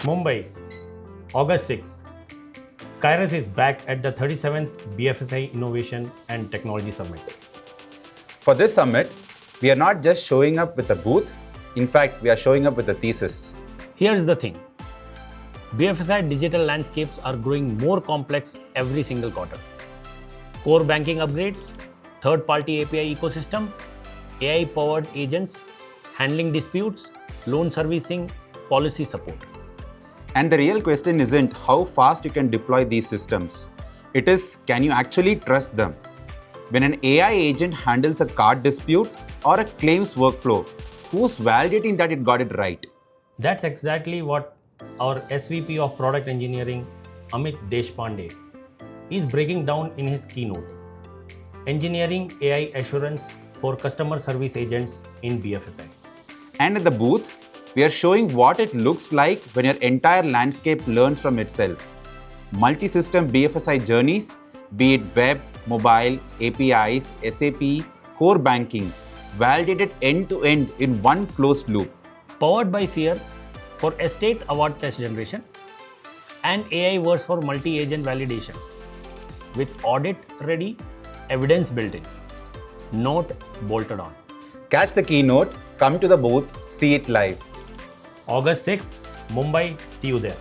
Mumbai, August 6th. Qyrus is back at the 37th BFSI Innovation and Technology Summit. For this summit, we are not just showing up with a booth. In fact, we are showing up with a thesis. Here's the thing. BFSI digital landscapes are growing more complex every single quarter. Core banking upgrades, third-party API ecosystem, AI-powered agents, handling disputes, loan servicing, policy support. And the real question isn't how fast you can deploy these systems. It is, can you actually trust them? When an AI agent handles a card dispute or a claims workflow, who's validating that it got it right? That's exactly what our SVP of Product Engineering, Ameet Deshpande, is breaking down in his keynote. Engineering AI assurance for customer service agents in BFSI. And at the booth, we are showing what it looks like when your entire landscape learns from itself. Multi-system BFSI journeys, be it web, mobile, APIs, SAP, core banking, validated end-to-end in one closed loop. Powered by Seer for estate award test generation and AI Verse for multi-agent validation with audit-ready evidence built in. Note bolted on. Catch the keynote, come to the booth, see it live. August 6th, Mumbai. See you there.